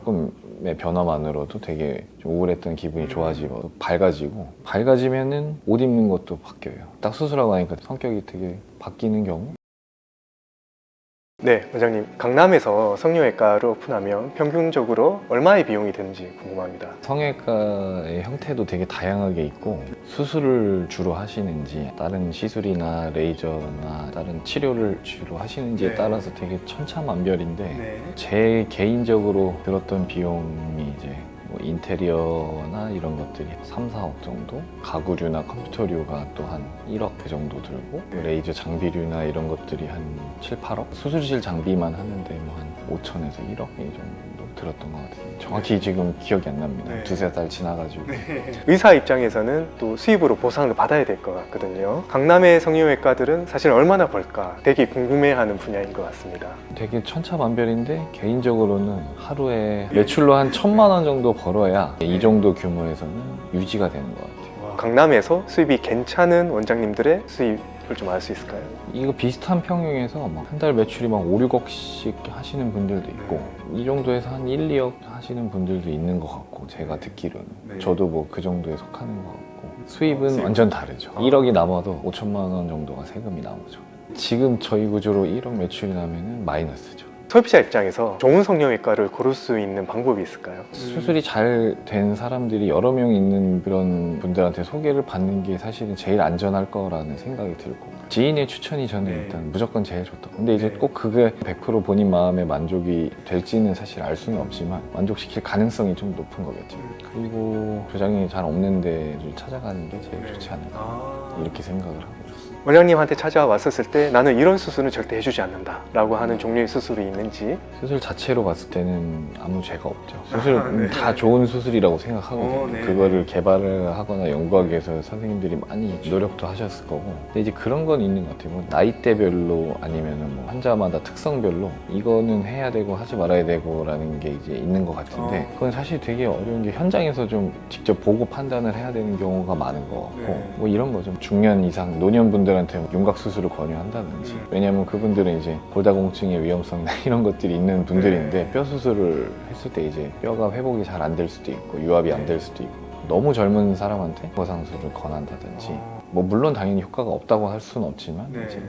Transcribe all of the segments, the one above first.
조금의 변화만으로도 되게 좀 우울했던 기분이 좋아지고 밝아지면은 옷 입는 것도 바뀌어요. 딱 수술하고 나니까 성격이 되게 바뀌는 경우. 네, 원장님. 강남에서 성형외과를 오픈하면 평균적으로 얼마의 비용이 드는지 궁금합니다. 성형외과의 형태도 되게 다양하게 있고, 수술을 주로 하시는지 다른 시술이나 레이저나 다른 치료를 주로 하시는지에 네. 따라서 되게 천차만별인데, 제 개인적으로 들었던 비용이 이제 뭐 인테리어나 이런 것들이 3, 4억 정도, 가구류나 컴퓨터류가 또 한 1억 그 정도 들고, 레이저 장비류나 이런 것들이 한 7, 8억? 수술실 장비만 하는데 뭐 한 5천에서 1억 이 정도 들었던 것 같아요. 정확히 지금 기억이 안 납니다. 네. 두세 달 지나가지고. 의사 입장에서는 또 수입으로 보상을 받아야 될 것 같거든요. 강남의 성형외과들은 사실 얼마나 벌까 되게 궁금해하는 분야인 것 같습니다. 되게 천차만별인데, 개인적으로는 하루에 매출로 한 1,000만 원 정도 벌어야 이 정도 규모에서는 유지가 되는 것 같아요. 강남에서 수입이 괜찮은 원장님들의 수입을 좀 알 수 있을까요? 이거 비슷한 평형에서 한 달 매출이 막 5, 6억씩 하시는 분들도 있고, 이 정도에서 한 1, 2억 하시는 분들도 있는 것 같고, 제가 듣기로는. 저도 뭐 그 정도에 속하는 것 같고, 수입은 완전 다르죠. 1억이 남아도 5천만 원 정도가 세금이 나오죠. 지금 저희 구조로 1억 매출이 나면은 마이너스죠. 소비자 입장에서 좋은 성형외과를 고를 수 있는 방법이 있을까요? 수술이 잘 된 사람들이 여러 명 있는 그런 분들한테 소개를 받는 게 사실은 제일 안전할 거라는 생각이 들고, 지인의 추천이 저는 일단 무조건 제일 좋다. 근데 이제 꼭 그게 100% 본인 마음에 만족이 될지는 사실 알 수는 없지만, 만족시킬 가능성이 좀 높은 거겠죠. 그리고 부작용이 잘 없는 데를 찾아가는 게 제일 좋지 않을까, 이렇게 생각을 하고 있습니다. 원장님한테 찾아왔었을 때 나는 이런 수술은 절대 해주지 않는다 라고 하는 종류의 수술이 있는지. 수술 자체로 봤을 때는 아무 죄가 없죠. 수술은 다 좋은 수술이라고 생각하거든요. 그거를 개발을 하거나 연구하기 위해서 선생님들이 많이 노력도 하셨을 거고. 근데 이제 그런 건 있는 것 같아요. 뭐 나이대별로 아니면은 뭐 환자마다 특성별로 이거는 해야 되고 하지 말아야 되고 라는 게 이제 있는 것 같은데, 그건 사실 되게 어려운 게 현장에서 좀 직접 보고 판단을 해야 되는 경우가 많은 것 같고, 뭐 이런 거죠. 중년 이상 노년분들한테 윤곽 수술을 권유한다든지, 왜냐하면 그분들은 이제 골다공증의 위험성이나 이런 것들이 있는 분들인데, 뼈 수술을 했을 때 이제 뼈가 회복이 잘 안 될 수도 있고 유압이 안 될 수도 있고, 너무 젊은 사람한테 거상술을 권한다든지, 뭐 물론 당연히 효과가 없다고 할 수는 없지만 이제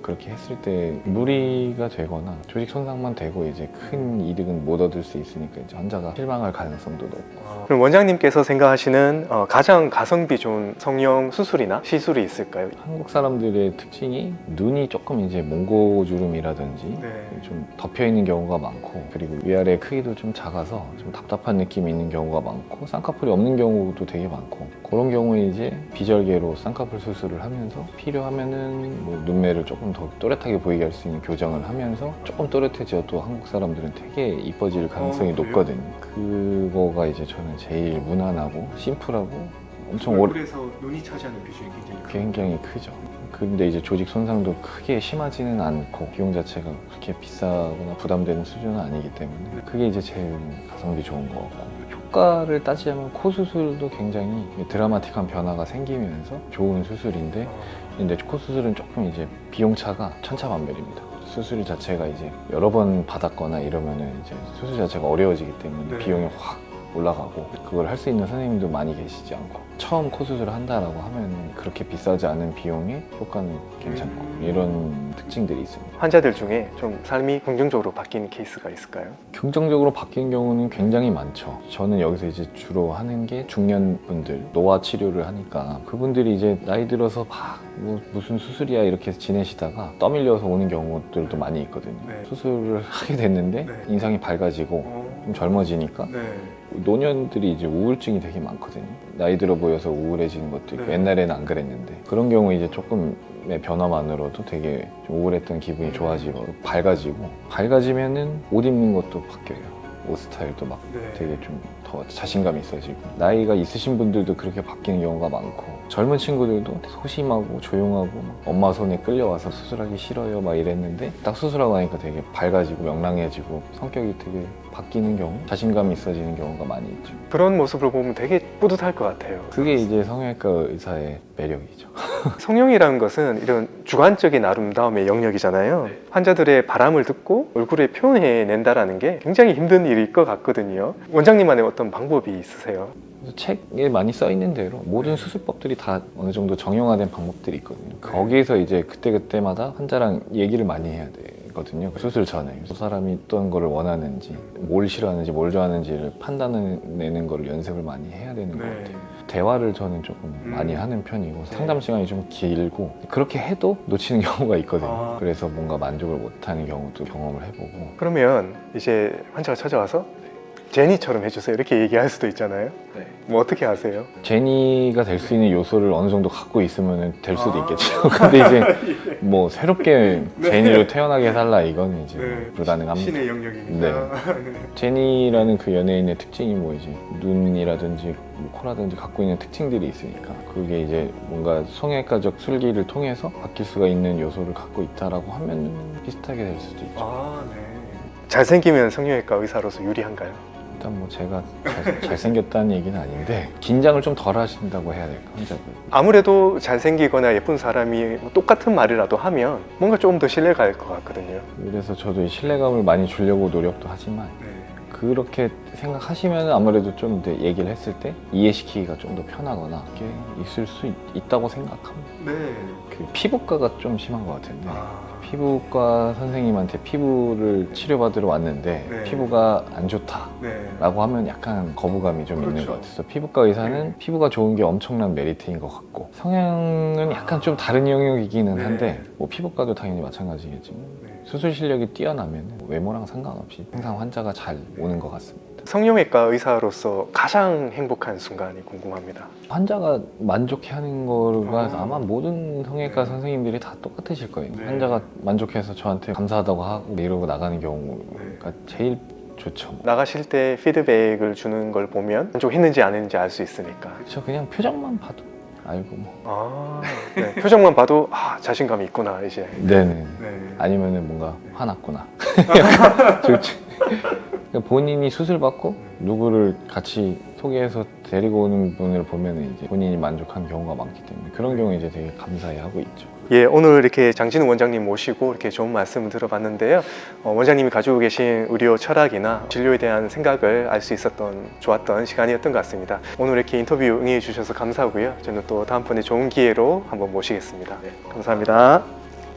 그렇게 했을 때 무리가 되거나 조직 손상만 되고 이제 큰 이득은 못 얻을 수 있으니까 이제 환자가 실망할 가능성도 높고. 그럼 원장님께서 생각하시는 가장 가성비 좋은 성형 수술이나 시술이 있을까요? 한국 사람들의 특징이 눈이 조금 이제 몽고주름이라든지 좀 덮여 있는 경우가 많고, 그리고 위아래 크기도 좀 작아서 좀 답답한 느낌이 있는 경우가 많고, 쌍꺼풀이 없는 경우도 되게 많고, 그런 경우에 이제 비절개로 쌍꺼풀 수술을 하면서 필요하면은 뭐 눈매를 조금 더 또렷하게 보이게 할 수 있는 교정을 하면서 조금 또렷해져도 한국 사람들은 되게 이뻐질 가능성이 높거든요. 그거가 이제 저는 제일 무난하고 심플하고 엄청 얼굴에서 눈이 차지하는 비중이 굉장히 크죠. 근데 이제 조직 손상도 크게 심하지는 않고, 비용 자체가 그렇게 비싸거나 부담되는 수준은 아니기 때문에 그게 이제 제일 가성비 좋은 것 같고, 효과를 따지자면 코 수술도 굉장히 드라마틱한 변화가 생기면서 좋은 수술인데, 근데 코 수술은 조금 이제 비용차가 천차만별입니다. 수술 자체가 이제 여러 번 받았거나 이러면은 이제 수술 자체가 어려워지기 때문에 비용이 확 올라가고, 그걸 할 수 있는 선생님도 많이 계시지 않고, 처음 코 수술을 한다라고 하면 그렇게 비싸지 않은 비용에 효과는 괜찮고, 이런 특징들이 있습니다. 환자들 중에 좀 삶이 긍정적으로 바뀐 케이스가 있을까요? 긍정적으로 바뀐 경우는 굉장히 많죠. 저는 여기서 이제 주로 하는 게 중년분들, 노화 치료를 하니까 그분들이 이제 나이 들어서 뭐 무슨 수술이야 이렇게 지내시다가 떠밀려서 오는 경우들도 많이 있거든요. 수술을 하게 됐는데 인상이 밝아지고 좀 젊어지니까 노년들이 이제 우울증이 되게 많거든요. 나이 들어 보여서 우울해지는 것도 있고, 옛날에는 안 그랬는데, 그런 경우 이제 조금의 변화만으로도 되게 좀 우울했던 기분이 좋아지고 밝아지면은 옷 입는 것도 바뀌어요. 옷 스타일도 막 되게 좀 더 자신감이 있어지고, 나이가 있으신 분들도 그렇게 바뀌는 경우가 많고, 젊은 친구들도 소심하고 조용하고 막 엄마 손에 끌려와서 수술하기 싫어요 막 이랬는데, 딱 수술하고 나니까 되게 밝아지고 명랑해지고 성격이 되게 바뀌는 경우, 자신감이 있어지는 경우가 많이 있죠. 그런 모습을 보면 되게 뿌듯할 것 같아요. 그게 이제 성형외과 의사의 매력이죠. 성형이라는 것은 이런 주관적인 아름다움의 영역이잖아요. 환자들의 바람을 듣고 얼굴에 표현해낸다라는 게 굉장히 힘든 일일 것 같거든요. 원장님만의 어떤 방법이 있으세요? 책에 많이 써 있는 대로 모든 수술법들이 다 어느 정도 정형화된 방법들이 있거든요. 거기에서 이제 그때그때마다 환자랑 얘기를 많이 해야 되거든요. 수술 전에 그 사람이 어떤 거를 원하는지, 뭘 싫어하는지, 뭘 좋아하는지를 판단해내는 거를 연습을 많이 해야 되는 것 같아요. 대화를 저는 조금 많이 하는 편이고 상담 시간이 좀 길고 그렇게 해도 놓치는 경우가 있거든요. 그래서 뭔가 만족을 못하는 경우도 경험을 해보고. 그러면 이제 환자가 찾아와서 제니처럼 해주세요 이렇게 얘기할 수도 있잖아요. 뭐 어떻게 하세요? 제니가 될 수 있는 요소를 어느 정도 갖고 있으면 될 수도 있겠죠. 근데 이제 뭐 새롭게 제니로 태어나게 해달라 이거는 이제 불가능합니다. 신의 영역이니까. 네. 제니라는 그 연예인의 특징이 뭐 이제 눈이라든지 뭐 코라든지 갖고 있는 특징들이 있으니까 그게 이제 뭔가 성형외과적 술기를 통해서 바뀔 수가 있는 요소를 갖고 있다라고 하면 비슷하게 될 수도 있죠. 잘생기면 성형외과 의사로서 유리한가요? 일단 뭐 제가 잘생겼다는 얘기는 아닌데 긴장을 좀 덜 하신다고 해야 될까, 환자들. 아무래도 잘생기거나 예쁜 사람이 뭐 똑같은 말이라도 하면 뭔가 조금 더 신뢰가 갈 것 같거든요. 그래서 저도 이 신뢰감을 많이 주려고 노력도 하지만 그렇게 생각하시면 아무래도 좀 더 얘기를 했을 때 이해시키기가 좀 더 편하거나 이렇게 있을 수 있다고 생각합니다. 그 피부과가 좀 심한 것 같은데 피부과 선생님한테 피부를 치료받으러 왔는데 피부가 안 좋다라고 하면 약간 거부감이 좀 있는 것 같아서 피부과 의사는 피부가 좋은 게 엄청난 메리트인 것 같고 성형은 약간 좀 다른 영역이기는 한데 뭐 피부과도 당연히 마찬가지겠지만 수술 실력이 뛰어나면 외모랑 상관없이 항상 환자가 잘 오는 것 같습니다. 성형외과 의사로서 가장 행복한 순간이 궁금합니다. 환자가 만족해하는 거가 아마 모든 성형외과 선생님들이 다 똑같으실 거예요. 환자가 만족해서 저한테 감사하다고 하고 이러고 나가는 경우가 제일 좋죠. 나가실 때 피드백을 주는 걸 보면 만족했는지 안 했는지 알 수 있으니까. 저 그냥 표정만 봐도 알고 뭐. 표정만 봐도 자신감이 있구나 이제. 네네. 아니면은 뭔가 화났구나. 좋지. 본인이 수술 받고 누구를 같이 소개해서 데리고 오는 분을 보면 이제 본인이 만족한 경우가 많기 때문에 그런 경우에 이제 되게 감사해하고 있죠. 예, 오늘 이렇게 장진우 원장님 모시고 이렇게 좋은 말씀을 들어봤는데요. 원장님이 가지고 계신 의료 철학이나 진료에 대한 생각을 알 수 있었던 좋았던 시간이었던 것 같습니다. 오늘 이렇게 인터뷰 응해 주셔서 감사하고요. 저는 또 다음번에 좋은 기회로 한번 모시겠습니다. 감사합니다.